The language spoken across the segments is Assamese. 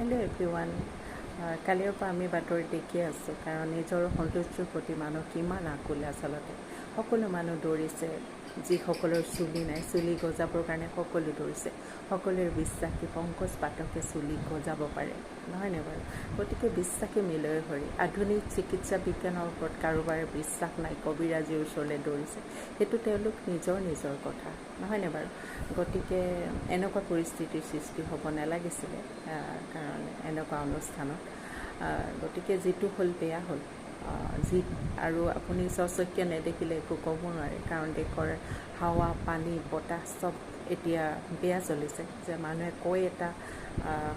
Hello' everyone. কালিৰ পৰা আমি বাতৰি দেখি আছোঁ, কাৰণ নিজৰ সৌন্দৰ্যৰ প্ৰতি মানুহ কিমান আকুল। আচলতে সকলো মানুহ দৌৰিছে, যিসকলৰ চুলি নাই চুলি গজাবৰ কাৰণে সকলো দৌৰিছে। সকলোৰে বিশ্বাস কি পংকজ পাঠকে চুলি গজাব পাৰে, নহয়নে বাৰু? গতিকে বিশ্বাসী মিলয় হৰি। আধুনিক চিকিৎসা বিজ্ঞানৰ ওপৰত কাৰোবাৰ বিশ্বাস নাই, কবিৰাজীৰ ওচৰলৈ দৌৰিছে। সেইটো তেওঁলোক নিজৰ কথা, নহয়নে বাৰু? গতিকে এনেকুৱা পৰিস্থিতিৰ সৃষ্টি হ'ব নালাগিছিলে, কাৰণ এনেকুৱা অনুষ্ঠানত। গতিকে যিটো হ'ল বেয়া হ'ল। আৰু আপুনি স্বচক্ষে নেদেখিলে একো ক'ব নোৱাৰে, কাৰণ দেশৰ হাৱা পানী বতাহ চব এতিয়া বেয়া চলিছে। যে মানুহে কয় এটা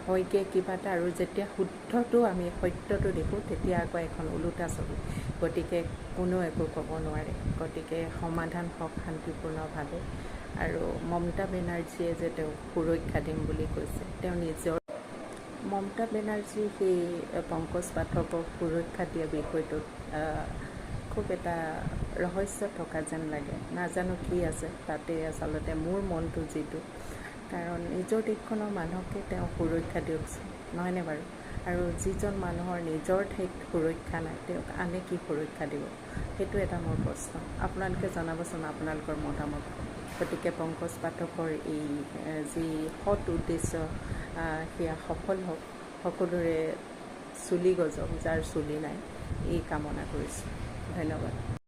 হয়গৈ কিবা এটা, আৰু যেতিয়া শুদ্ধটো আমি সত্যটো দেখোঁ তেতিয়া আকৌ এখন ওলোটা চলে। গতিকে কোনো একো ক'ব নোৱাৰে। গতিকে সমাধান হওক শান্তিপূৰ্ণভাৱে। আৰু মমতা বেনাৰ্জীয়ে যে তেওঁক সুৰক্ষা দিম বুলি কৈছে, তেওঁ নিজৰ মমতা বেনাৰ্জী সেই পংকজ পাঠকক সুৰক্ষা দিয়া বিষয়টোত খুব এটা ৰহস্য থকা যেন লাগে। নাজানো কি আছে তাতে আচলতে, মোৰ মনটো যিটো, কাৰণ নিজৰ দেশখনৰ মানুহকে তেওঁ সুৰক্ষা দিয়কচোন, নহয়নে বাৰু? আৰু যিজন মানুহৰ নিজৰ ঠাইত সুৰক্ষা নাই, তেওঁক আনে কি সুৰক্ষা দিব? সেইটো এটা মোৰ প্ৰশ্ন। আপোনালোকে জনাবচোন আপোনালোকৰ মতামত। গতিকে পংকজ পাঠকৰ এই যি সৎ উদ্দেশ্য সেয়া সফল হওক, সকলোৰে চুলি গজক যাৰ চুলি নাই, এই কামনা কৰিছোঁ। ধন্যবাদ।